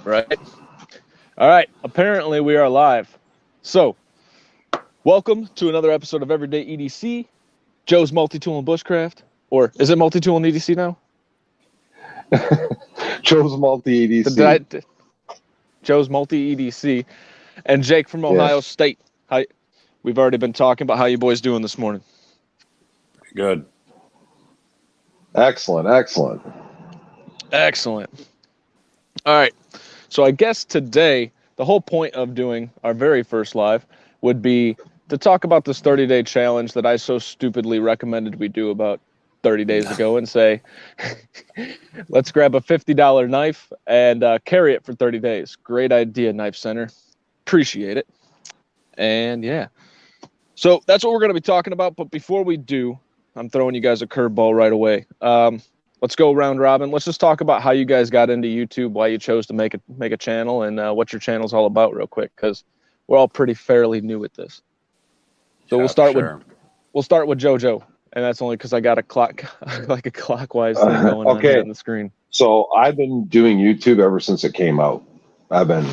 Right. All right. Apparently we are live. So, welcome to another episode of Everyday EDC. Joe's Multi-Tool and Bushcraft. Or is it Multi-Tool and EDC now? Joe's Multi-EDC. Joe's Multi-EDC. And Jake from Ohio State. We've already been talking about how you boys doing this morning. Good. Excellent. All right. So I guess today, the whole point of doing our very first live would be to talk about this 30-day challenge that I so stupidly recommended we do about 30 days ago and say, let's grab a $50 knife and carry it for 30 days. Great idea, Knife Center. Appreciate it. And yeah. So that's what we're going to be talking about. But before we do, I'm throwing you guys a curveball right away. Let's go round robin. Let's just talk about how you guys got into YouTube, why you chose to make a channel, and what your channel's all about, real quick, because we're all pretty fairly new at this. So we'll start with JoJo, and that's only because I got a clockwise thing going on the screen. So I've been doing YouTube ever since it came out. I've been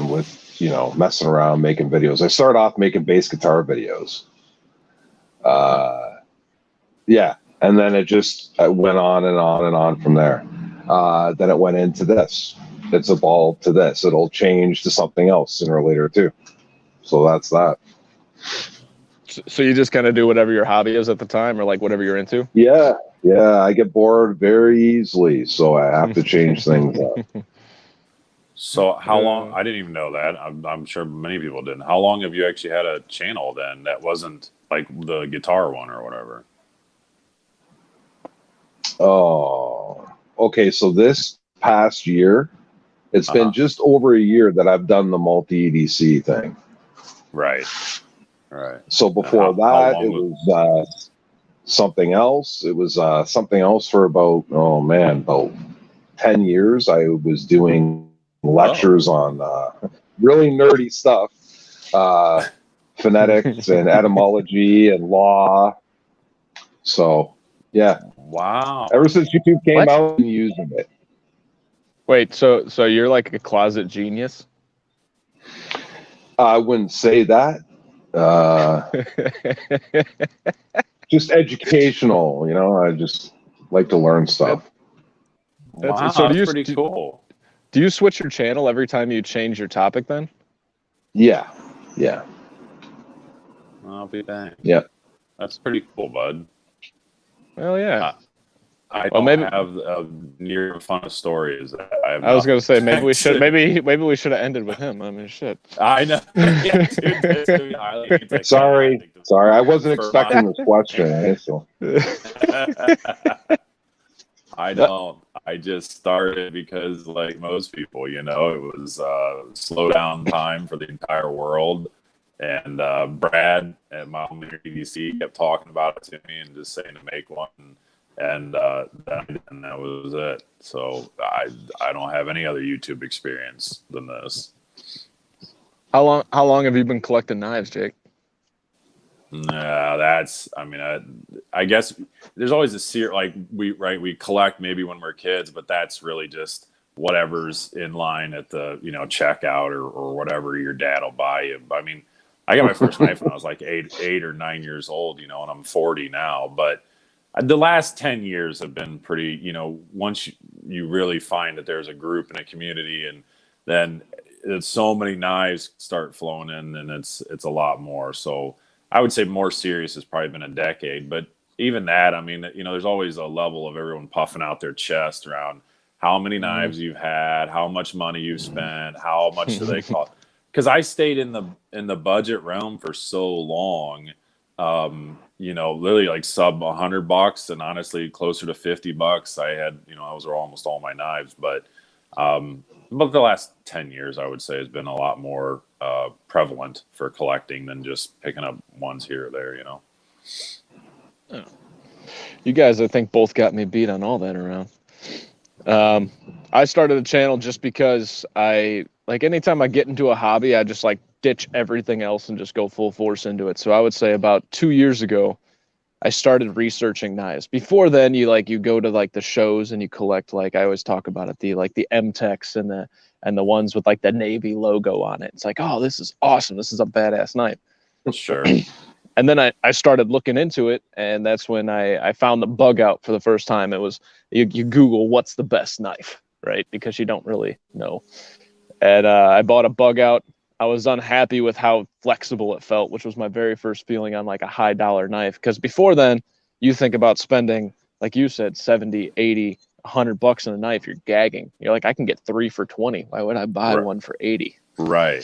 messing around, making videos. I started off making bass guitar videos. And then it just went on and on from there. Then it went into this. It's evolved to this. It'll change to something else sooner or later too. So that's that. So you just kind of do whatever your hobby is at the time, or like whatever you're into? Yeah. I get bored very easily, so I have to change things up. So how long? I didn't even know that. I'm sure many people didn't. How long have you actually had a channel then that wasn't like the guitar one or whatever? Oh, okay. So this past year, it's been just over a year that I've done the multi-EDC thing. Right. So before that, it was something else. It was something else for about 10 years. I was doing lectures on really nerdy stuff, phonetics and etymology and law. So, yeah. Wow. Ever since YouTube came out, I've been using it. Wait, so you're like a closet genius? I wouldn't say that. Just educational, I just like to learn stuff. Wow, that's pretty cool. Do you switch your channel every time you change your topic then? Yeah. I'll be back. Yeah. That's pretty cool, bud. Well, yeah. I don't have near fun a story as that. I was gonna say maybe we should have ended with him. I mean, shit. I know. Dude, sorry, I wasn't expecting this question. So. I don't. I just started because, like most people, it was slow down time for the entire world. And Brad at my home EDC kept talking about it to me and just saying to make one. And that was it. So I don't have any other YouTube experience than this. How long have you been collecting knives, Jake? I guess there's always a like we collect maybe when we're kids, but that's really just whatever's in line at the checkout or whatever your dad will buy you. I mean, I got my first knife when I was like 8 or 9 years old, and I'm 40 now. But the last 10 years have been pretty, once you really find that there's a group and a community, and then so many knives start flowing in, and it's a lot more. So I would say more serious has probably been a decade. But even that, I mean, there's always a level of everyone puffing out their chest around how many knives you've had, how much money you've spent, how much do they cost. Because I stayed in the budget realm for so long, literally like sub $100, and honestly closer to $50. I had, those were almost all my knives, but the last 10 years, I would say, has been a lot more prevalent for collecting than just picking up ones here or there. Oh. You guys, I think, both got me beat on all that around. I started a channel just because anytime I get into a hobby, I just ditch everything else and just go full force into it. So I would say about 2 years ago, I started researching knives. Before then, you go to the shows and you collect, I always talk about it, the M-Techs and the and the ones with like the Navy logo on it. It's like, oh, this is awesome. This is a badass knife. Sure. And then I started looking into it, and that's when I found the bug out for the first time. It was you Google what's the best knife, right? Because you don't really know. And I bought a bug out. I was unhappy with how flexible it felt, which was my very first feeling on like a high dollar knife. Because before then, you think about spending, like you said, 70, 80, $100 on a knife, you're gagging. You're like, I can get 3 for 20. Why would I buy one for 80? Right.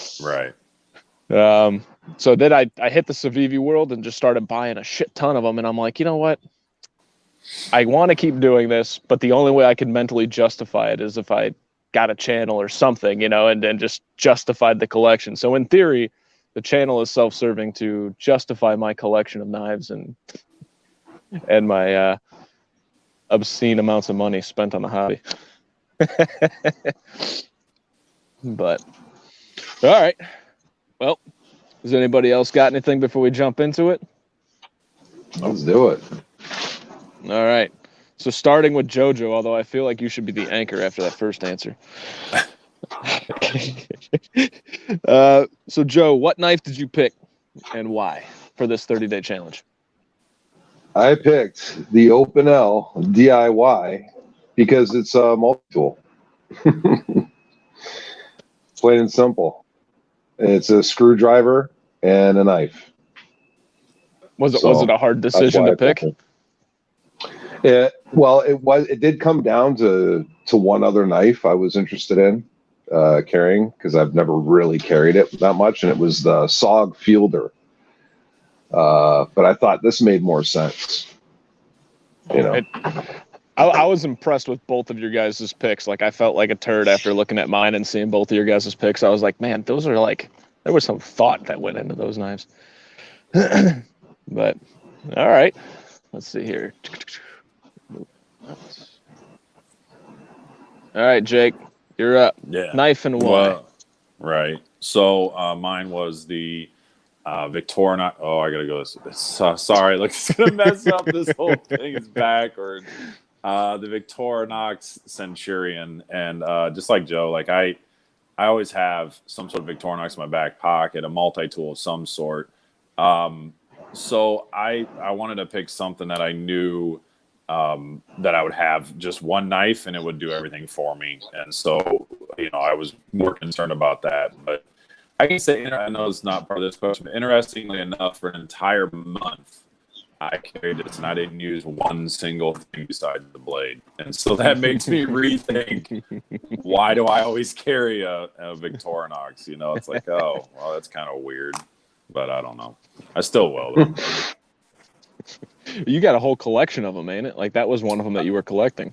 So then I hit the Civivi world and just started buying a shit ton of them. And I'm like, you know what? I want to keep doing this, but the only way I can mentally justify it is if I got a channel or something, and then just justified the collection. So in theory, the channel is self-serving to justify my collection of knives and my obscene amounts of money spent on the hobby. But all right. Well, does anybody else got anything before we jump into it? Let's do it. All right. So starting with JoJo, although I feel like you should be the anchor after that first answer. So Joe, what knife did you pick and why for this 30-day challenge? I picked the Open L DIY because it's a multi-tool. Plain and simple. It's a screwdriver and a knife. Was it a hard decision to pick? It did come down to one other knife I was interested in carrying because I've never really carried it that much, and it was the SOG Fielder. But I thought this made more sense. I was impressed with both of your guys' picks. Like, I felt like a turd after looking at mine and seeing both of your guys' picks. I was like, man, those are like, there was some thought that went into those knives. But, all right. Let's see here. All right, Jake, you're up. Yeah. Knife and why? Well, right. So mine was the Victorinox. Oh, I gotta go. Sorry, look, it's gonna mess up this whole thing. It's backwards. The Victorinox Centurion, and just like Joe, like I always have some sort of Victorinox in my back pocket, a multi-tool of some sort. So I wanted to pick something that I knew that I would have just one knife and it would do everything for me. And so, I was more concerned about that. But I can say, I know it's not part of this question, but interestingly enough, for an entire month, I carried this and I didn't use one single thing besides the blade. And so that makes me rethink, why do I always carry a Victorinox? It's like, oh, well, that's kind of weird. But I don't know. I still will, though. You got a whole collection of them, ain't it? Like, that was one of them that you were collecting.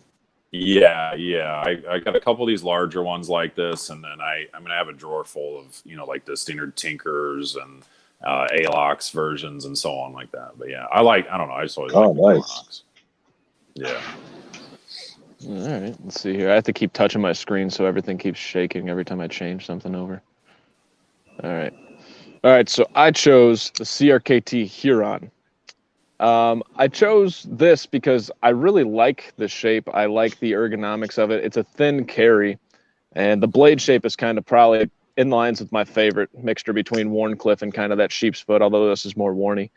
Yeah. I got a couple of these larger ones like this, and then I have a drawer full of, like the standard Tinkers and Alox versions and so on like that. But yeah, I don't know. I just always like nice. Yeah. All right. Let's see here. I have to keep touching my screen so everything keeps shaking every time I change something over. All right. So I chose the CRKT Huron. I chose this because I really like the shape. I like the ergonomics of it. It's a thin carry, and the blade shape is kind of probably in lines with my favorite mixture between Wharncliffe and kind of that sheep's foot, although this is more Warney.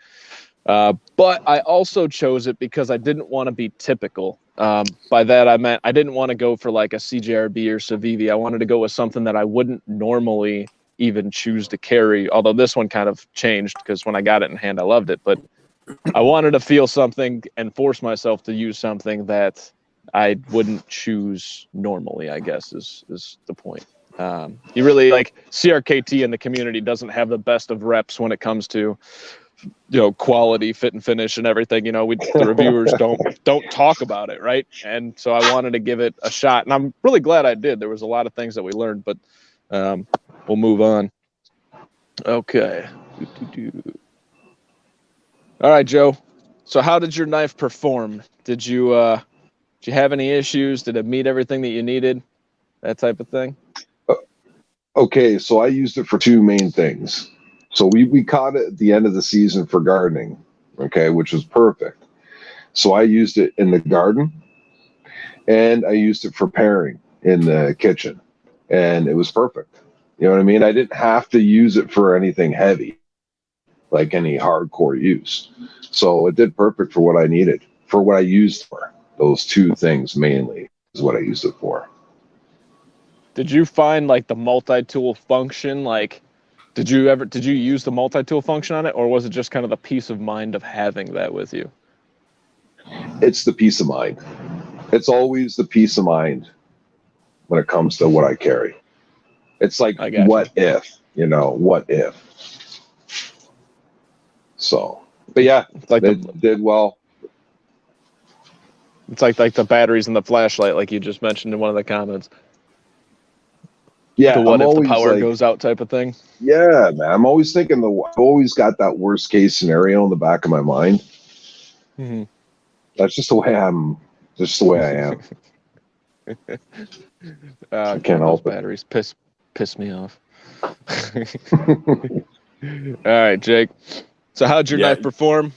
But I also chose it because I didn't want to be typical. By that, I meant I didn't want to go for like a CJRB or Civivi. I wanted to go with something that I wouldn't normally even choose to carry, although this one kind of changed because when I got it in hand, I loved it. But I wanted to feel something and force myself to use something that I wouldn't choose normally, I guess, is the point. You really, like, CRKT in the community doesn't have the best of reps when it comes to, quality, fit and finish and everything. The reviewers don't talk about it, right? And so I wanted to give it a shot, and I'm really glad I did. There was a lot of things that we learned, but we'll move on. Okay. All right, Joe. So how did your knife perform? Did you have any issues? Did it meet everything that you needed? That type of thing? Okay, so I used it for two main things. So we caught it at the end of the season for gardening, okay, which was perfect. So I used it in the garden, and I used it for pairing in the kitchen. and it was perfect. You know what I mean? I didn't have to use it for anything heavy, like any hardcore use. So it did perfect for what I needed, for what I used for. Those two things mainly is what I used it for. Did you find like the multi-tool function? Like, did you use the multi-tool function on it, or was it just kind of the peace of mind of having that with you? It's the peace of mind. It's always the peace of mind when it comes to what I carry. It's like, what if, what if? So, but yeah, it's like it did well. It's like the batteries in the flashlight, like you just mentioned in one of the comments. Yeah, the what if the power goes out type of thing. Yeah, man. I'm always thinking I've always got that worst case scenario in the back of my mind. Mm-hmm. That's just the way I'm. Just the way I am. I can't help batteries piss me off. All right, Jake. So how'd your knife perform?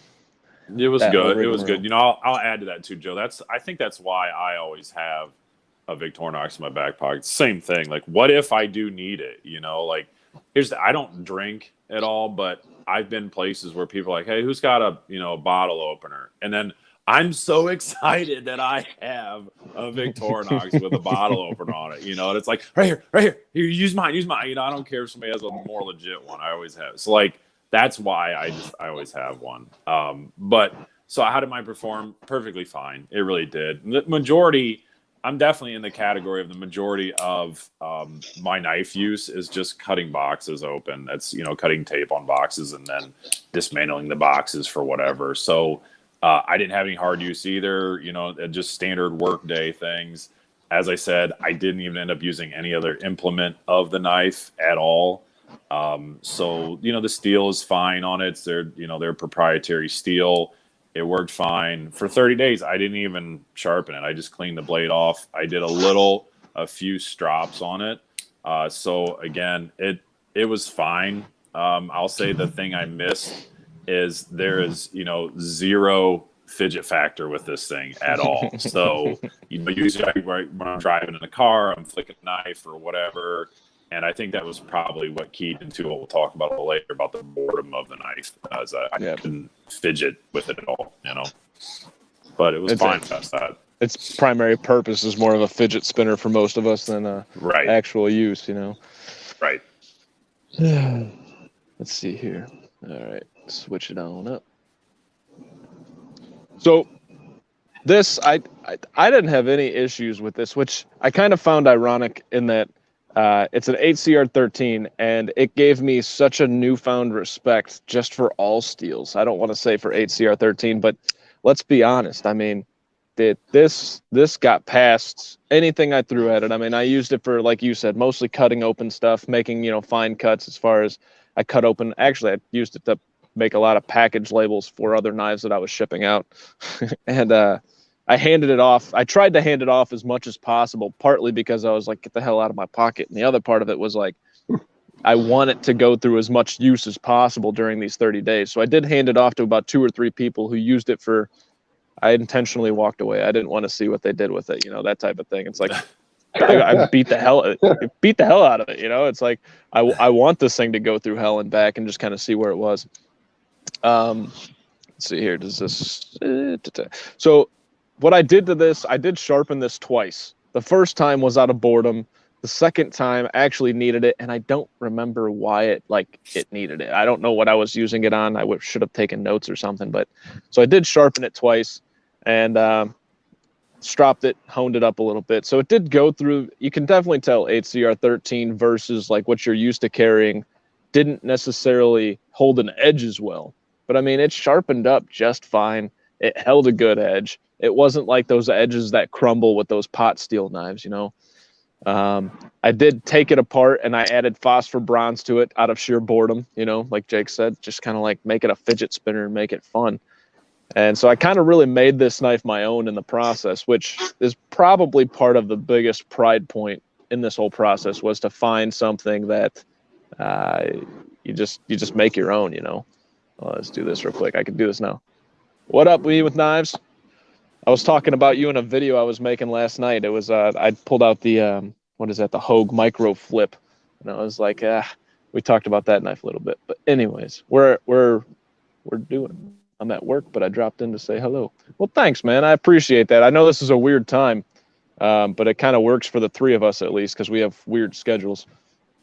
It was good. It was good. You know, I'll add to that too, Joe. I think that's why I always have a Victorinox in my back pocket. Same thing. Like, what if I do need it? You know, like I don't drink at all, but I've been places where people are like, hey, who's got a bottle opener? And then I'm so excited that I have a Victorinox with a bottle opener on it, and it's like, right here, use mine. I don't care if somebody has a more legit one. I always have. So like, that's why I always have one. But so how did mine perform? Perfectly fine. It really did. The majority, I'm definitely in the category of the majority of my knife use is just cutting boxes open. That's, cutting tape on boxes and then dismantling the boxes for whatever. So I didn't have any hard use either, just standard workday things. As I said, I didn't even end up using any other implement of the knife at all. So, the steel is fine on it. They're proprietary steel. It worked fine. For 30 days, I didn't even sharpen it. I just cleaned the blade off. I did a few strops on it. So again, it was fine. I'll say the thing I missed is there is, zero fidget factor with this thing at all. So, usually when I'm driving in a car, I'm flicking a knife or whatever. And I think that was probably what keyed into what we'll talk about a little later about the boredom of the knife, as I couldn't fidget with it at all, But it was fine past that. Its primary purpose is more of a fidget spinner for most of us than actual use, Right. Let's see here. All right, switch it on up. So this, I didn't have any issues with this, which I kind of found ironic in that it's an 8CR13, and it gave me such a newfound respect just for all steels. I don't want to say for 8CR13, but let's be honest. I mean, this got past anything I threw at it. I mean, I used it for, like you said, mostly cutting open stuff, making, fine cuts as far as I cut open. Actually, I used it to make a lot of package labels for other knives that I was shipping out. And I handed it off. I tried to hand it off as much as possible, partly because I was like, get the hell out of my pocket. And the other part of it was like, I want it to go through as much use as possible during these 30 days. So I did hand it off to about 2 or 3 people who used it for, I intentionally walked away. I didn't want to see what they did with it, that type of thing. It's like, I beat the hell out of it. It's like, I want this thing to go through hell and back and just kind of see where it was. Let's see here. Does this, so what I did to this, I did sharpen this twice. The first time was out of boredom. The second time I actually needed it, and I don't remember why it needed it. I don't know what I was using it on. I should have taken notes or something. But so I did sharpen it twice and stropped it, honed it up a little bit. So it did go through. You can definitely tell 8CR13 versus like what you're used to carrying didn't necessarily hold an edge as well. But I mean, it sharpened up just fine. It held a good edge. It wasn't like those edges that crumble with those pot steel knives, I did take it apart and I added phosphor bronze to it out of sheer boredom, like Jake said, just kind of like make it a fidget spinner and make it fun. And so I kind of really made this knife my own in the process, which is probably part of the biggest pride point in this whole process, was to find something that you just make your own, Well, let's do this real quick. I can do this now. What up, we with knives? I was talking about you in a video I was making last night. It was I pulled out the what is that? The Hogue Micro Flip. And I was like, we talked about that knife a little bit. But anyways, we're doing. I'm at work, but I dropped in to say hello. Well, thanks, man. I appreciate that. I know this is a weird time, but it kind of works for the three of us at least because we have weird schedules.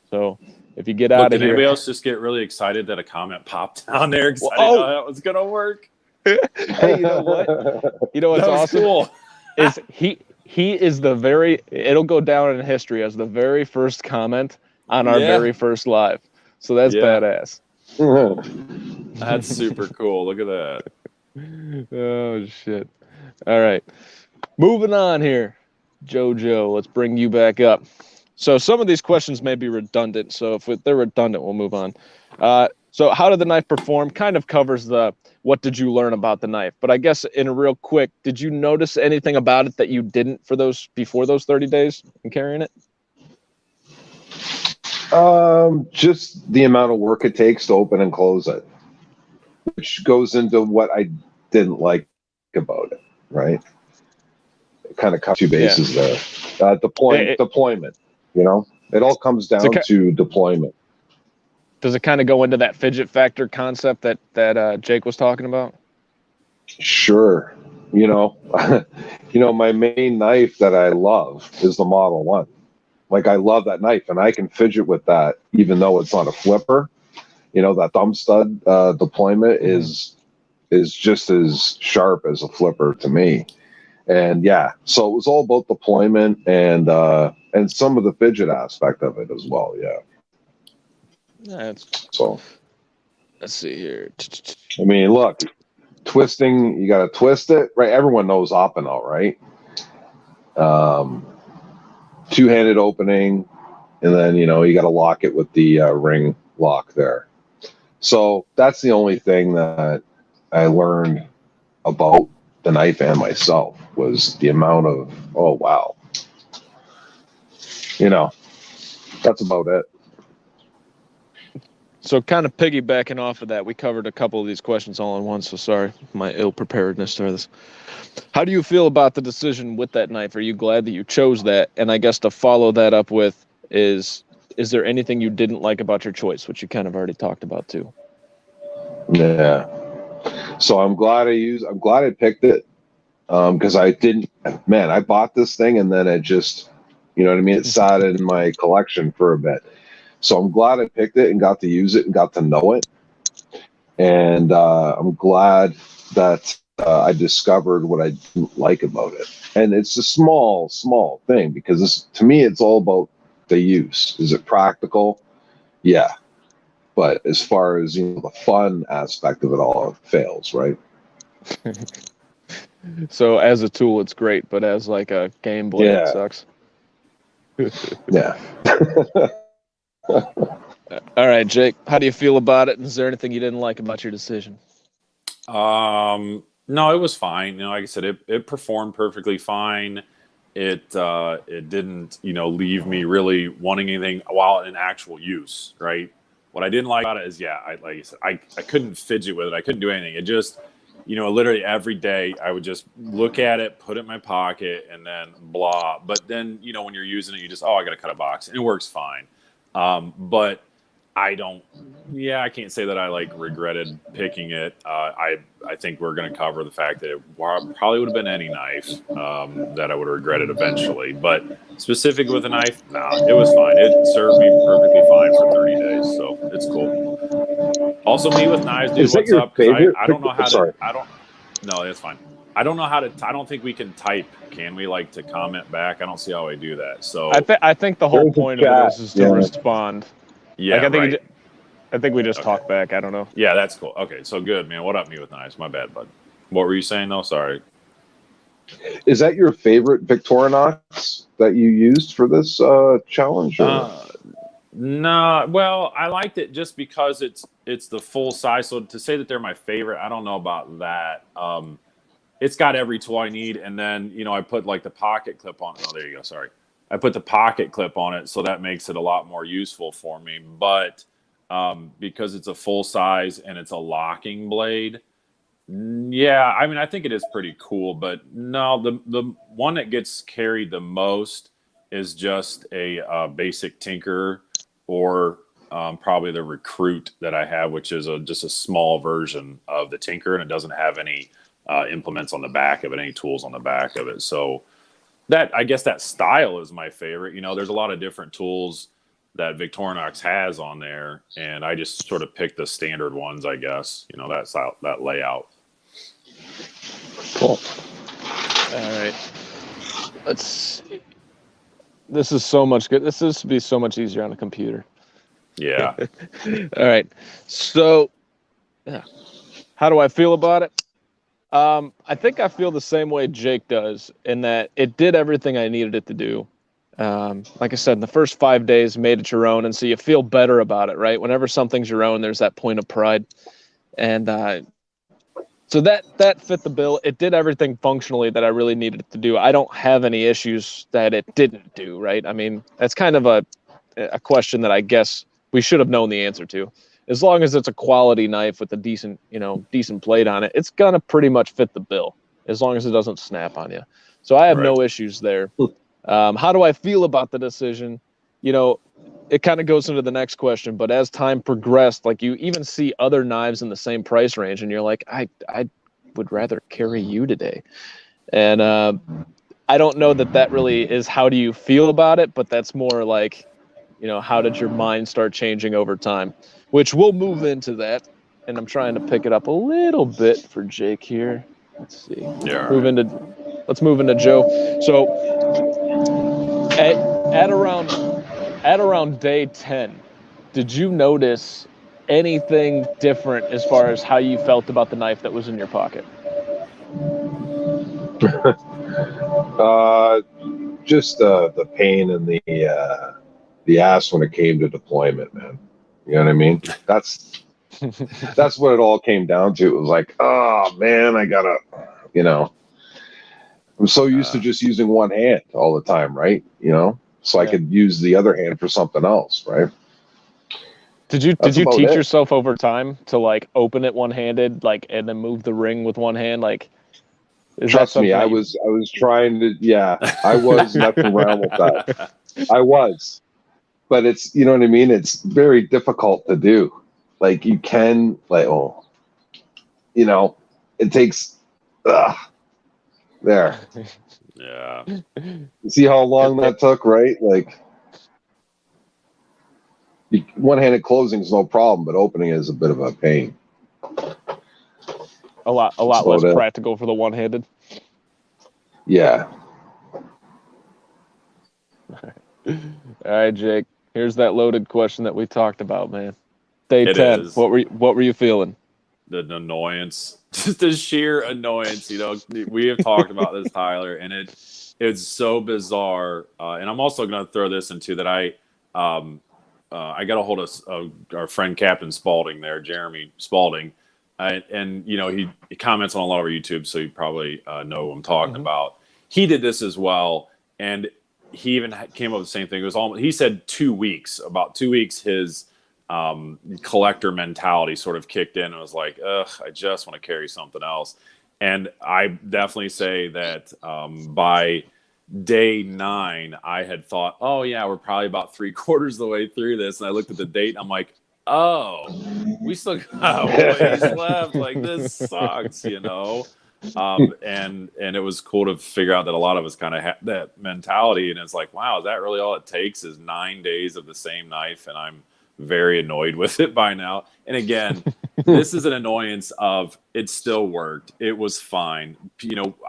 So if you get out of here, anybody else just get really excited that a comment popped down there because I didn't know how that was gonna work. Hey, you know what? You know what's awesome? Cool. Is he is the very. It'll go down in history as the very first comment on our very first live. So that's badass. That's super cool. Look at that. Oh shit! All right, moving on here, JoJo. Let's bring you back up. So some of these questions may be redundant. So if they're redundant, we'll move on. So how did the knife perform? Kind of covers the what did you learn about the knife. But I guess in a real quick, did you notice anything about it that you didn't before those 30 days in carrying it? Just the amount of work it takes to open and close it, which goes into what I didn't like about it, right? It kind of covers two bases there. Deployment, you know, it all comes down to deployment. Does it kind of go into that fidget factor concept that Jake was talking about? Sure. You know, my main knife that I love is the Model 1. Like, I love that knife, and I can fidget with that, even though it's not a flipper. You know, that thumb stud deployment is just as sharp as a flipper to me. And so it was all about deployment and some of the fidget aspect of it as well. So let's see here. I mean, look, twisting, you got to twist it, right? Everyone knows op and out, right? Two-handed opening, and then you got to lock it with the ring lock there. So that's the only thing that I learned about the knife and myself was the amount of that's about it. So kind of piggybacking off of that, we covered a couple of these questions all in one, so sorry, my ill-preparedness to this. How do you feel about the decision with that knife? Are you glad that you chose that? And I guess to follow that up with is there anything you didn't like about your choice, which you kind of already talked about too? Yeah. So I'm glad I picked it because I bought this thing and then it just, you know what I mean? It sat in my collection for a bit. So I'm glad I picked it and got to use it and got to know it. And I'm glad that I discovered what I didn't like about it. And it's a small, small thing because to me, it's all about the use. Is it practical? Yeah. But as far as the fun aspect of it all, it fails, right? So as a tool, it's great, but as like a game blade, it sucks. Yeah. All right, Jake, how do you feel about it? And is there anything you didn't like about your decision? No, it was fine. Like I said, it performed perfectly fine. It didn't, leave me really wanting anything while in actual use, right? What I didn't like about it is, like you said, I couldn't fidget with it. I couldn't do anything. It just, literally every day I would just look at it, put it in my pocket, and then blah. But then, when you're using it, you just, I got to cut a box. And it works fine. But I can't say that I regretted picking it. I think we're going to cover the fact that it probably would have been any knife that I would have regretted eventually. But specific with a knife, it was fine. It served me perfectly fine for 30 days, so it's cool. Also, me with knives, dude. What's up? Because I don't know how to. No, that's fine. I don't know how to. I don't think we can type. Can we to comment back? I don't see how I do that. So I think the whole point of this is to respond. Yeah, I think we just talk back. I don't know. Yeah, that's cool. Okay, so good, man. What up, me with knives? My bad, bud. What were you saying? No, sorry. Is that your favorite Victorinox that you used for this challenge? No, well, I liked it just because it's the full size. So to say that they're my favorite, I don't know about that. It's got every tool I need, and then I put the pocket clip on. Oh, there you go. Sorry. I put the pocket clip on it, so that makes it a lot more useful for me. But because it's a full size and it's a locking blade, I think it is pretty cool. But no, the one that gets carried the most is just a basic tinker, or probably the Recruit that I have, which is just a small version of the tinker, and it doesn't have any implements on the back of it, any tools on the back of it. So I guess that style is my favorite. There's a lot of different tools that Victorinox has on there, and I just sort of picked the standard ones, I guess. That style, that layout. Cool. All right. Let's see. This is so much good. This used to be so much easier on a computer. Yeah. All right. So, how do I feel about it? I think I feel the same way Jake does, in that it did everything I needed it to do. Like I said, in the first 5 days, made it your own, and so you feel better about it, right? Whenever something's your own, there's that point of pride, and so that fit the bill. It did everything functionally that I really needed it to do. I don't have any issues that it didn't do, right? I mean, that's kind of a question that I guess we should have known the answer to. As long as it's a quality knife with a decent blade on it, it's gonna pretty much fit the bill, as long as it doesn't snap on you. So I have no issues there. How do I feel about the decision? It kind of goes into the next question, but as time progressed, like, you even see other knives in the same price range, and you're like, I would rather carry you today. And I don't know that really is how do you feel about it, but that's more like, how did your mind start changing over time? Which we'll move into that, and I'm trying to pick it up a little bit for Jake here. Let's see. Yeah. Let's move into Joe. So at around day 10, did you notice anything different as far as how you felt about the knife that was in your pocket? Just the pain in the ass when it came to deployment, man. You know what I mean? That's what it all came down to. It was like, oh man, I gotta, I'm so used to just using one hand all the time, right? So I could use the other hand for something else, right? Did you teach yourself over time to like open it one-handed, like, and then move the ring with one hand? Like, trust me, I was trying to, I was messing around with that. I was. But it's, you know what I mean? It's very difficult to do. Like, you can, like, it takes, there. Yeah. See how long that took, right? Like, one-handed closing is no problem, but opening is a bit of a pain. A lot less practical for the one-handed. Yeah. All right, Jake. Here's that loaded question that we talked about, man. Day 10. What were you feeling? The annoyance, just the sheer annoyance. We have talked about this, Tyler, and it's so bizarre. And I'm also going to throw this into that. I got a hold of our friend Captain Spalding there, Jeremy Spalding, and he comments on a lot of our YouTube, so you probably know what I'm talking about. He did this as well, and he even came up with the same thing. It was he said 2 weeks. About 2 weeks, his collector mentality sort of kicked in and was like, ugh, I just want to carry something else. And I definitely say that by day 9, I had thought, oh yeah, we're probably about 3/4 of the way through this. And I looked at the date and I'm like, oh, we still got ways left. Like, this sucks, and it was cool to figure out that a lot of us kind of have that mentality. And it's like, wow, is that really all it takes is 9 days of the same knife? And I'm very annoyed with it by now. And again, this is an annoyance of it still worked. It was fine.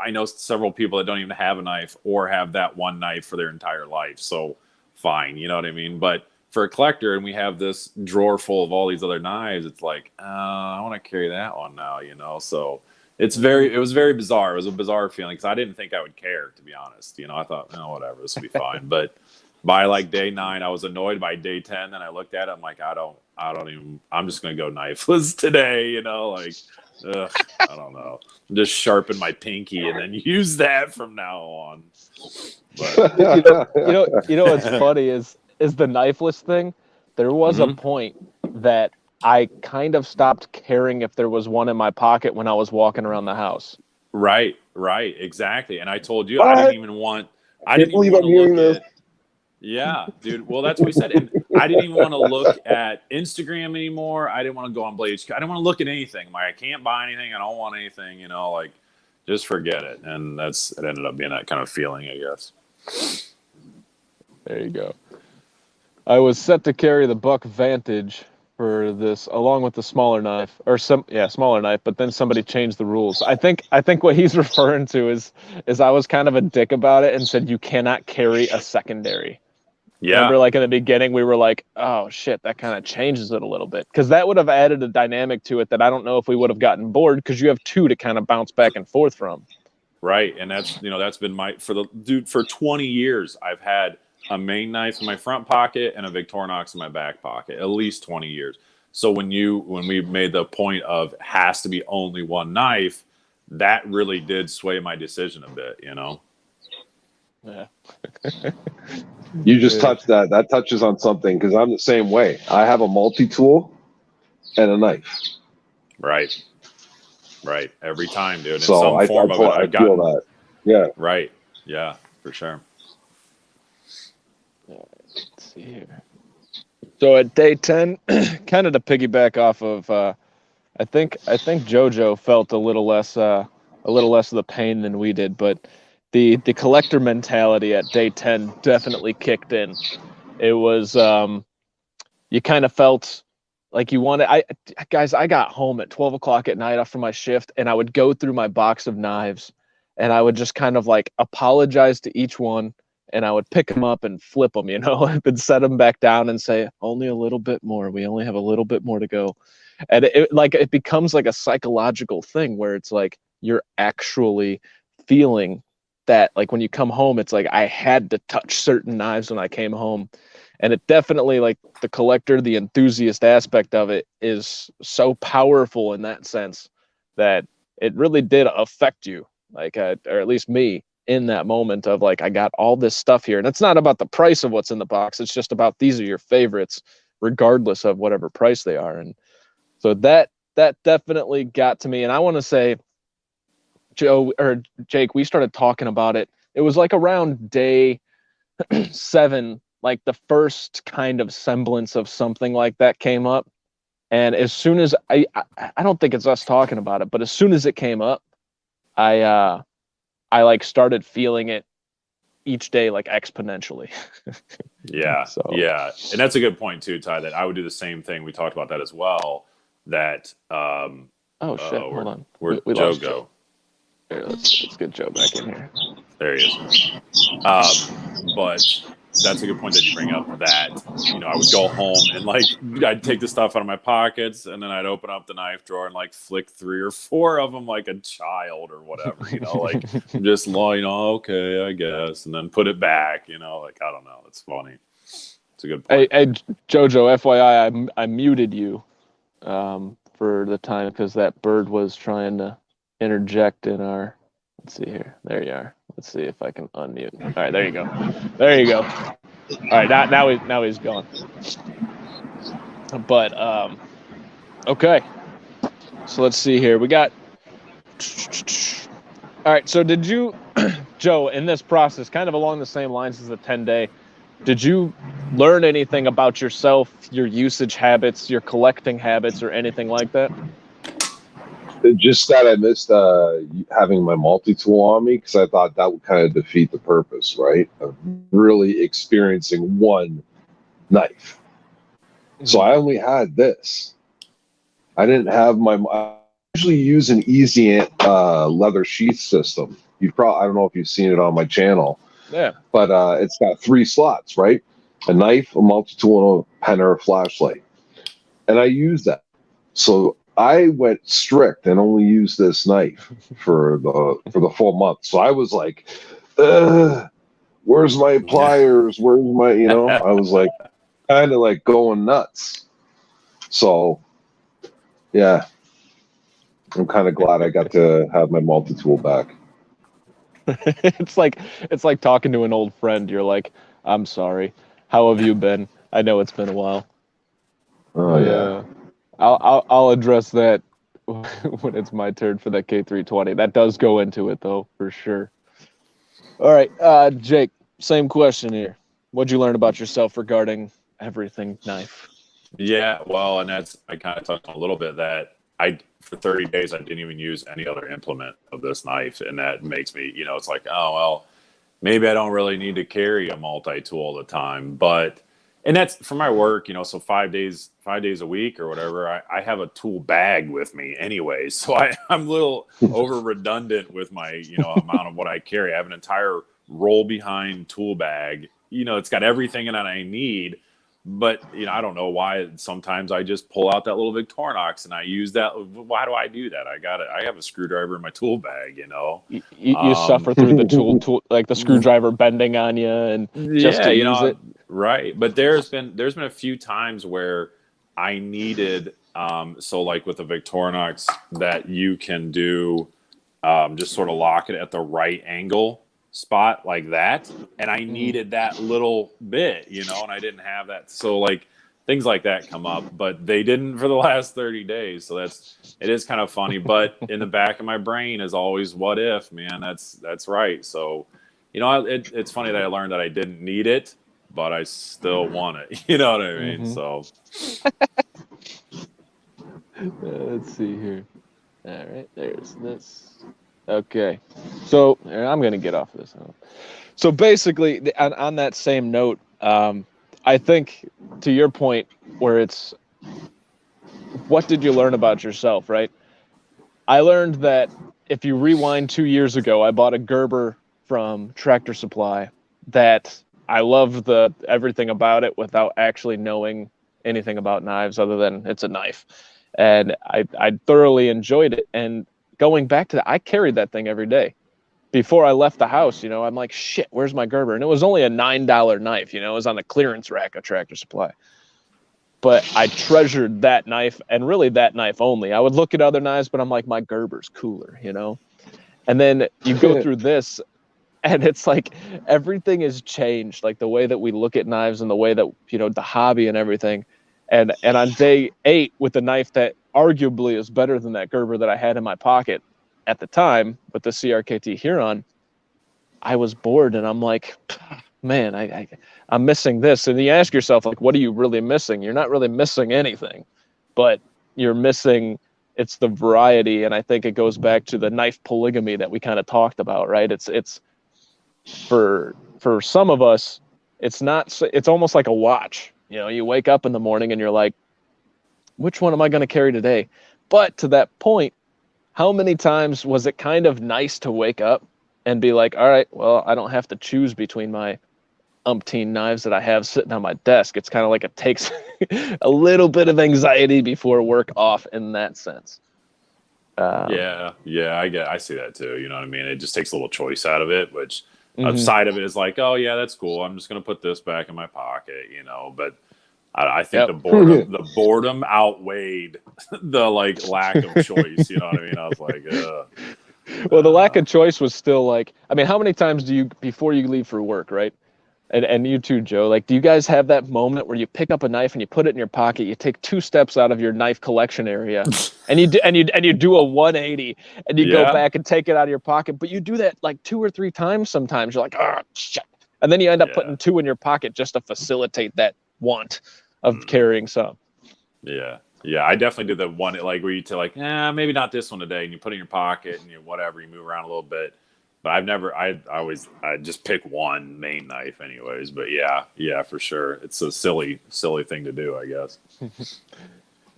I know several people that don't even have a knife or have that one knife for their entire life. So fine. You know what I mean? But for a collector, and we have this drawer full of all these other knives, it's like, I want to carry that one now, So it was very bizarre. It was a bizarre feeling because I didn't think I would care, to be honest. I thought, whatever, this will be fine. But by like day 9, I was annoyed. By day 10, then I looked at it. I'm like, I'm just going to go knifeless today, Like, I don't know. Just sharpen my pinky and then use that from now on. But what's funny is the knifeless thing. There was a point that I kind of stopped caring if there was one in my pocket when I was walking around the house. Right, exactly. And I told you, I didn't even want to look at. Yeah, dude. Well, that's what we said. And I didn't even want to look at Instagram anymore. I didn't want to go on Blade. I didn't want to look at anything. Like, I can't buy anything. I don't want anything, like, just forget it. And it ended up being that kind of feeling, I guess. There you go. I was set to carry the Buck Vantage for this, along with the smaller knife, smaller knife. But then somebody changed the rules. I think what he's referring to is I was kind of a dick about it and said you cannot carry a secondary. Yeah. Remember, like in the beginning, we were like, oh shit, that kind of changes it a little bit, because that would have added a dynamic to it that I don't know if we would have gotten bored, because you have two to kind of bounce back and forth from. Right, and that's been for 20 years. I've had a main knife in my front pocket and a Victorinox in my back pocket, at least 20 years. So when we made the point of has to be only one knife, that really did sway my decision a bit, Yeah. You just touched that. That touches on something, because I'm the same way. I have a multi-tool and a knife. Right. Every time, dude. In so some I form of it, I've feel gotten that. Yeah. Right. Yeah, for sure. Let's see here. So at day 10, kind of to piggyback off of, I think JoJo felt a little less of the pain than we did, but the collector mentality at day 10 definitely kicked in. It was you kind of felt like you wanted. I got home at 12 o'clock at night after my shift, and I would go through my box of knives, and I would just kind of like apologize to each one, and I would pick them up and flip them, and then set them back down and say, only a little bit more. We only have a little bit more to go. And it becomes like a psychological thing where it's like you're actually feeling that, like when you come home, it's like I had to touch certain knives when I came home. And it definitely, like, the collector, the enthusiast aspect of it is so powerful in that sense that it really did affect you, like, or at least me, in that moment of like, I got all this stuff here. And it's not about the price of what's in the box. It's just about these are your favorites, regardless of whatever price they are. And so that definitely got to me. And I want to say, Joe or Jake, we started talking about it. It was like around day 7, like the first kind of semblance of something like that came up. And as soon as I don't think it's us talking about it, but as soon as it came up, I like started feeling it each day, like exponentially. Yeah. So. Yeah. And that's a good point too, Ty, that I would do the same thing. We talked about that as well. That, hold on. Where'd Joe go? Here, let's get Joe back in here. There he is. But that's a good point that you bring up, that, I would go home and like, I'd take the stuff out of my pockets and then I'd open up the knife drawer and like flick 3 or 4 of them like a child or whatever, like just, okay, I guess. And then put it back, like, I don't know. It's funny. It's a good point. Hey, Jojo, FYI, I muted you for the time because that bird was trying to interject in our, let's see here. There you are. Let's see if I can unmute. All right, there you go. There you go. All right, now he's gone. But okay. So let's see here. We got. All right. So did you, Joe, in this process, kind of along the same lines as the 10-day, did you learn anything about yourself, your usage habits, your collecting habits, or anything like that? Just that I missed having my multi-tool on me, because I thought that would kind of defeat the purpose, right? Of really experiencing one knife. Mm-hmm. So I only had this. I didn't have I usually use an easy leather sheath system. I don't know if you've seen it on my channel. Yeah. But it's got 3 slots, right? A knife, a multi-tool, and a pen or a flashlight. And I use that. So I went strict and only used this knife for the full month. So I was like, where's my pliers? Where's my, I was like kind of like going nuts. So yeah, I'm kind of glad I got to have my multi-tool back. It's like talking to an old friend. You're like, I'm sorry. How have you been? I know it's been a while. Oh yeah. I'll address that when it's my turn for that K320. That does go into it though, for sure. All right, Jake, same question here. What'd you learn about yourself regarding everything knife? Yeah, well, and that's I kind of touched on a little bit that for 30 days I didn't even use any other implement of this knife, and that makes me, it's like, oh well, maybe I don't really need to carry a multi-tool all the time, but and that's for my work, so 5 days a week or whatever, I have a tool bag with me anyway, so I'm a little over redundant with my amount of what I carry. I have an entire roll behind tool bag. It's got everything in it I need. But I don't know why. Sometimes I just pull out that little Victorinox and I use that. Why do I do that? I have a screwdriver in my tool bag. You suffer through the tool like the screwdriver bending on you, and just to use it. Right. But there's been a few times where I needed so like with the Victorinox that you can do just sort of lock it at the right angle spot like that, and I needed that little bit, and I didn't have that, so like things like that come up, but they didn't for the last 30 days, so it is kind of funny, but in the back of my brain is always what if, man, that's right. So it's funny that I learned that I didn't need it, but I still want it. You know what I mean? So let's see here. All right, there's this. Okay, so I'm going to get off of this. So basically, on that same note, I think to your point where it's, what did you learn about yourself, right? I learned that if you rewind 2 years ago, I bought a Gerber from Tractor Supply that I love everything about it without actually knowing anything about knives other than it's a knife. And I thoroughly enjoyed it. And going back to that, I carried that thing every day. Before I left the house, I'm like, shit, where's my Gerber? And it was only a $9 knife, it was on the clearance rack of Tractor Supply. But I treasured that knife, and really that knife only. I would look at other knives, but I'm like, my Gerber's cooler, And then you go through this, and it's like everything has changed, like the way that we look at knives and the way that, the hobby and everything. And on day 8 with a knife that arguably is better than that Gerber that I had in my pocket at the time with the CRKT Huron, I was bored, and I'm like, man, I'm missing this. And you ask yourself, like, what are you really missing? You're not really missing anything, but you're missing, it's the variety. And I think it goes back to the knife polygamy that we kind of talked about, right? It's for some of us, it's almost like a watch. You wake up in the morning and you're like, which one am I going to carry today? But to that point, how many times was it kind of nice to wake up and be like, all right, well, I don't have to choose between my umpteen knives that I have sitting on my desk. It's kind of like it takes a little bit of anxiety before work off in that sense. Yeah, I see that too. You know what I mean? It just takes a little choice out of it, which side of it is like, oh yeah, that's cool. I'm just going to put this back in my pocket, but I think the boredom outweighed the like lack of choice. You know what I mean? I was like, well, the lack of choice was still like, I mean, how many times do you, before you leave for work, right? And you too, Joe, like, do you guys have that moment where you pick up a knife and you put it in your pocket, you take 2 steps out of your knife collection area and you do a 180 and you go back and take it out of your pocket, but you do that like 2 or 3 times sometimes. You're like, oh, shit. And then you end up putting 2 in your pocket just to facilitate that want of carrying some. Yeah. I definitely did the one like where you tell like, maybe not this one today, and you put it in your pocket and you move around a little bit. But I just pick one main knife anyways. But yeah, for sure. It's a silly thing to do, I guess.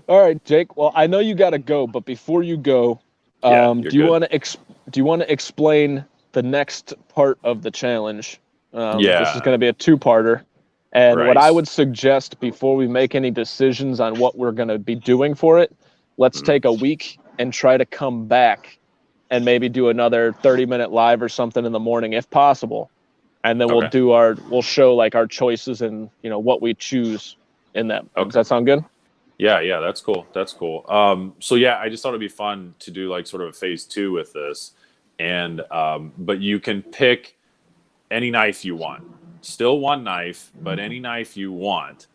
All right, Jake. Well, I know you got to go, but before you go, do you want to explain the next part of the challenge? This is going to be a 2-parter. And what I would suggest before we make any decisions on what we're going to be doing for it, let's take a week and try to come back and maybe do another 30-minute live or something in the morning if possible. And then we'll show like our choices and, what we choose in that. Okay. Does that sound good? Yeah, that's cool. So yeah, I just thought it'd be fun to do like sort of a phase 2 with this. And, but you can pick any knife you want. Still one knife, but any knife you want,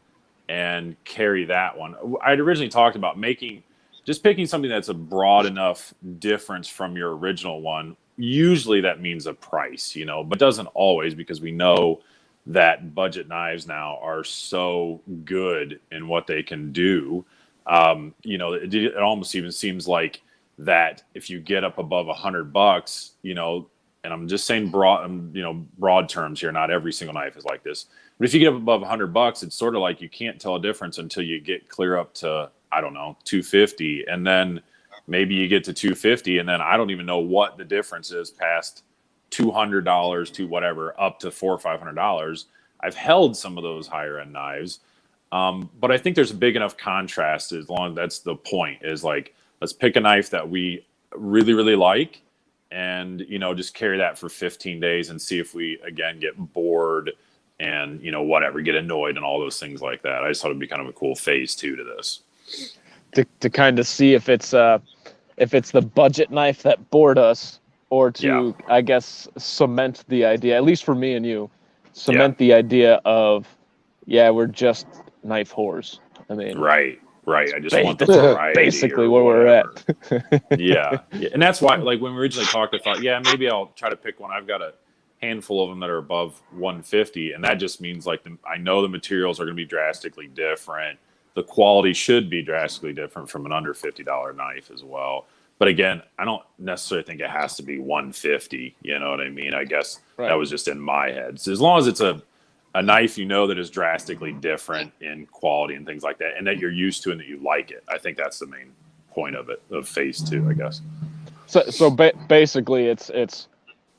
and carry that one. I'd originally talked about picking something that's a broad enough difference from your original one. Usually that means a price, but it doesn't always, because we know that budget knives now are so good in what they can do. You know, it almost even seems like that if you get up above $100, you know, and I'm just saying broad terms here, not every single knife is like this. But if you get up above $100, it's sort of like you can't tell a difference until you get clear up to, I don't know, 250. And then maybe you get to 250, and then I don't even know what the difference is past $200 to whatever, up to $400 or $500. I've held some of those higher end knives. But I think there's a big enough contrast, as long as that's the point, is like, let's pick a knife that we really, really like, and, you know, just carry that for 15 days and see if we, again, get bored and, you know, whatever, get annoyed and all those things like that. I just thought it'd be kind of a cool phase 2 to this. To kind of see if it's the budget knife that bored us, or to, I guess, cement the idea, at least for me and you, the idea of, we're just knife whores. I mean, right. I just want the variety. Basically where we're at. yeah. And that's why, like, when we originally talked, I thought, maybe I'll try to pick one. I've got a handful of them that are above 150, and that just means, like, I know the materials are going to be drastically different. The quality should be drastically different from an under $50 knife as well. But again, I don't necessarily think it has to be 150. You know what I mean? I guess that was just in my head. So as long as it's a knife, you know, that is drastically different in quality and things like that, and that you're used to and that you like it. I think that's the main point of it, of phase 2, I guess. So basically, it's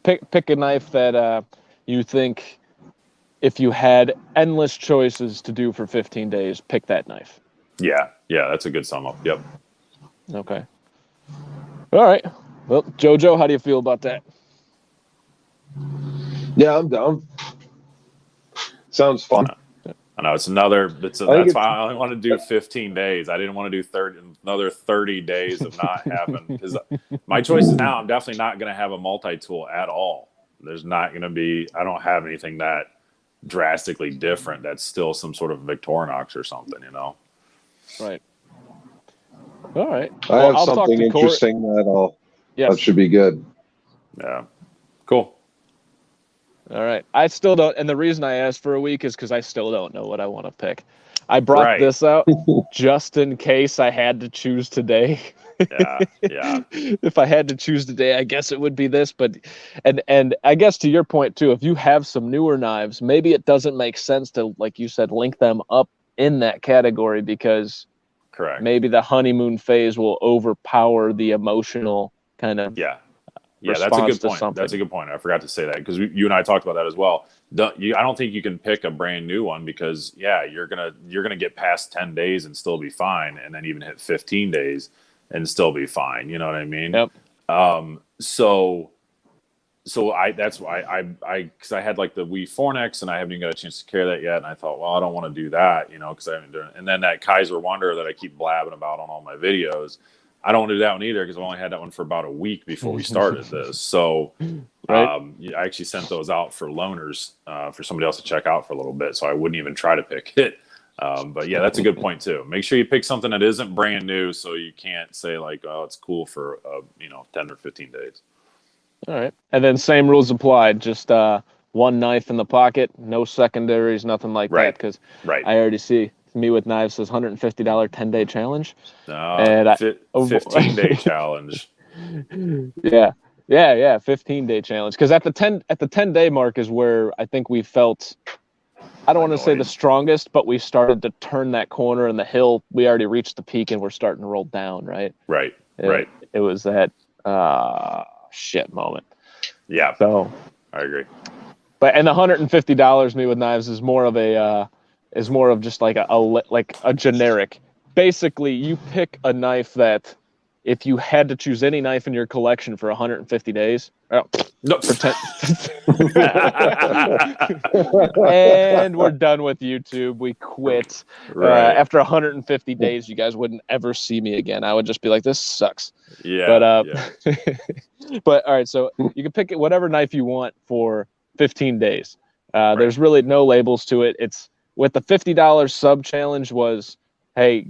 pick a knife that you think, if you had endless choices to do for 15 days, pick that knife. Yeah, that's a good sum up. Yep. Okay. All right. Well, Jojo, how do you feel about that? Yeah, I'm down. Sounds fun. I know that's why I only want to do 15 days. I didn't want to do another 30 days of not having, because my choice is now I'm definitely not going to have a multi-tool at all. There's not going to be, I don't have anything that drastically different that's still some sort of Victorinox or something, you know? Right. All right. I have something interesting that should be good. Yeah. Cool. All right. I still don't, and the reason I asked for a week is because I still don't know what I want to pick. I brought this out just in case I had to choose today. Yeah. If I had to choose today, I guess it would be this. But and I guess to your point too, if you have some newer knives, maybe it doesn't make sense to, like you said, link them up in that category, because maybe the honeymoon phase will overpower the emotional kind of that's a good point. That's a good point. I forgot to say that, because you and I talked about that as well. I don't think you can pick a brand new one, because you're gonna get past 10 days and still be fine, and then even hit 15 days and still be fine. You know what I mean? Yep. So that's why because I had like the Wii Fornex, and I haven't even got a chance to carry that yet, and I thought, well, I don't want to do that, you know, because I haven't done it. And then that Kaiser Wonder that I keep blabbing about on all my videos, I don't want to do that one either, because I've only had that one for about a week before we started this. So I actually sent those out for loaners for somebody else to check out for a little bit, so I wouldn't even try to pick it. But that's a good point too. Make sure you pick something that isn't brand new, so you can't say like, oh, it's cool for 10 or 15 days. All right. And then same rules applied. Just one knife in the pocket, no secondaries, nothing like that. Because I already see Me With Knives says $150 10-day challenge. And 15-day challenge. Yeah, 15-day challenge. Because at the 10-day mark is where I think we felt, I don't want to say the strongest, but we started to turn that corner in the hill. We already reached the peak and we're starting to roll down, right? Right. It was that shit moment. Yeah. So I agree. But and the $150 Me With Knives is more of just like a generic. Basically, you pick a knife that, if you had to choose any knife in your collection for 150 days, for 10, and we're done with YouTube. We quit. After 150 days, you guys wouldn't ever see me again. I would just be like, this sucks. Yeah. But all right, so you can pick whatever knife you want for 15 days. There's really no labels to it. It's with the $50 sub challenge was, hey,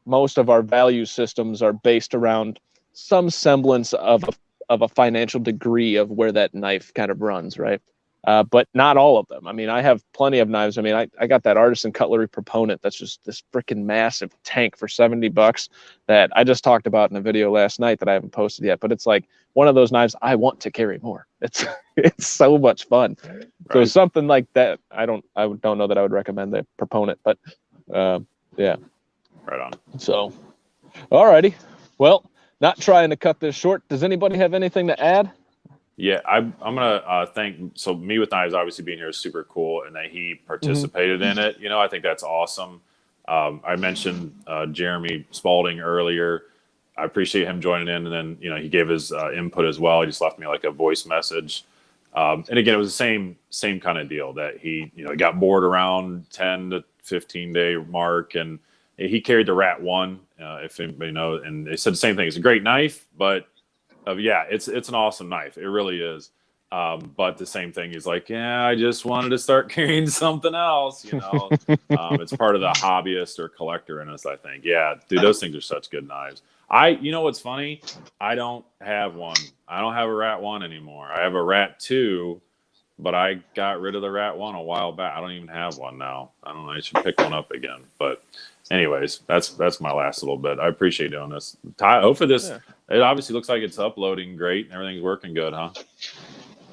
most of our value systems are based around some semblance of a financial degree of where that knife kind of runs, right? but not all of them. I mean, I have plenty of knives. I mean, I got that Artisan Cutlery Proponent. That's just this freaking massive tank for $70 that I just talked about in a video last night that I haven't posted yet. But it's like one of those knives I want to carry more. It's it's so much fun. Right. So something like that, I don't know that I would recommend the Proponent, but yeah. Right on. So, alrighty. Well, not trying to cut this short. Does anybody have anything to add? Yeah, I'm gonna thank. So Me with Knives obviously being here is super cool, and that he participated in it. You know, I think that's awesome. I mentioned Jeremy Spalding earlier. I appreciate him joining in, and then he gave his input as well. He just left me like a voice message, and again, it was the same kind of deal that he got bored around 10 to 15 day mark, and he carried the Rat 1, if anybody knows, and they said the same thing. It's a great knife, but yeah, it's an awesome knife. It really is. But the same thing is like, yeah, I just wanted to start carrying something else. It's part of the hobbyist or collector in us, I think. Yeah, dude, those things are such good knives. What's funny? I don't have one. I don't have a Rat 1 anymore. I have a Rat 2, but I got rid of the Rat 1 a while back. I don't even have one now. I don't know. I should pick one up again. But anyways, that's my last little bit. I appreciate doing this. Hopefully this, it obviously looks like it's uploading great and everything's working good, huh?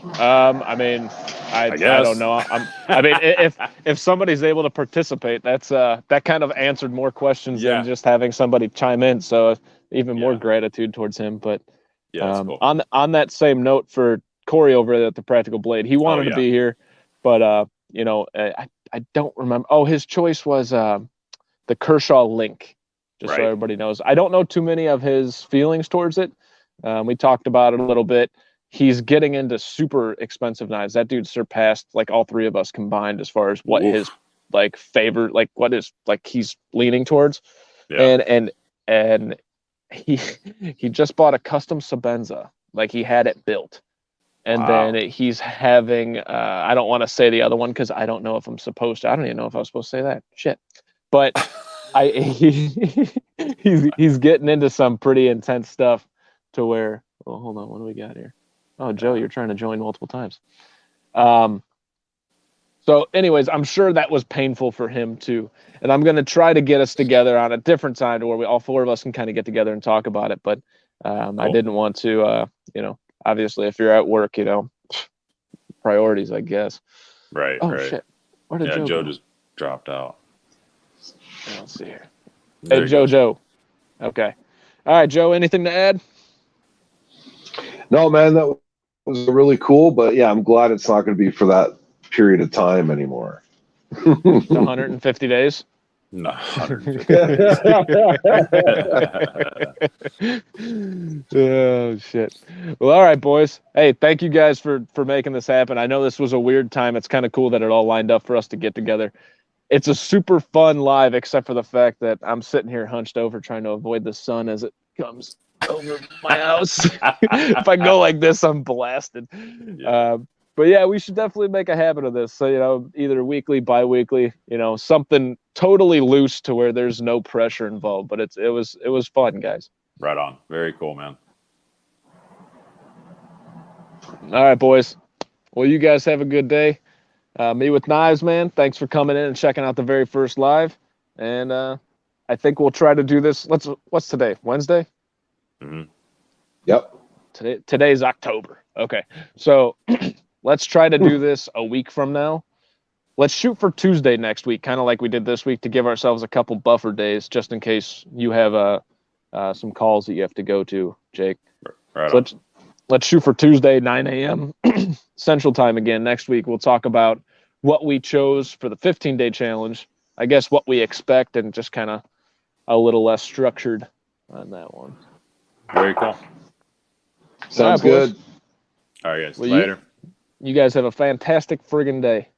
I mean, I don't know. I mean, if somebody's able to participate, that's that kind of answered more questions than just having somebody chime in. So even more gratitude towards him. But that's cool. On that same note, for Corey over at the Practical Blade, he wanted to be here, but I don't remember. Oh, his choice was the Kershaw Link, just so everybody knows. I don't know too many of his feelings towards it. We talked about it a little bit. He's getting into super expensive knives. That dude surpassed like all three of us combined as far as what his like favorite, like what is like he's leaning towards. Yeah. And he just bought a custom Sabenza. Like he had it built. And then he's having I don't want to say the other one because I don't know if I'm supposed to. I don't even know if I was supposed to say that. Shit. But he's getting into some pretty intense stuff to where, well, hold on, what do we got here? Oh, Joe, you're trying to join multiple times. So anyways, I'm sure that was painful for him too. And I'm going to try to get us together on a different time to where all four of us can kind of get together and talk about it. But cool. I didn't want to, obviously if you're at work, priorities, I guess. Right. Oh, shit. Where did Joe go? Just dropped out. Let's see here. Hey, Joe. Okay. All right, Joe, anything to add? No, man, that was really cool. But yeah, I'm glad it's not going to be for that period of time anymore. 150 days? No, 150 days. Oh, shit. Well, all right, boys. Hey, thank you guys for making this happen. I know this was a weird time. It's kind of cool that it all lined up for us to get together. It's a super fun live, except for the fact that I'm sitting here hunched over trying to avoid the sun as it comes over my house. If I go like this, I'm blasted. Yeah. But yeah, we should definitely make a habit of this. So, either weekly, bi-weekly, something totally loose to where there's no pressure involved. But it was fun, guys. Right on. Very cool, man. All right, boys. Well, you guys have a good day. Me with Knives, man. Thanks for coming in and checking out the very first live. And I think we'll try to do this. What's today? Wednesday? Mm-hmm. Yep. Today's October. Okay. So let's try to do this a week from now. Let's shoot for Tuesday next week, kind of like we did this week, to give ourselves a couple buffer days just in case you have some calls that you have to go to, Jake. Right. So let's shoot for Tuesday, 9 a.m. Central Time again. Next week, we'll talk about what we chose for the 15-day challenge, I guess what we expect, and just kind of a little less structured on that one. Very cool. Sounds good. All right, guys. Well, Later. You guys have a fantastic friggin' day.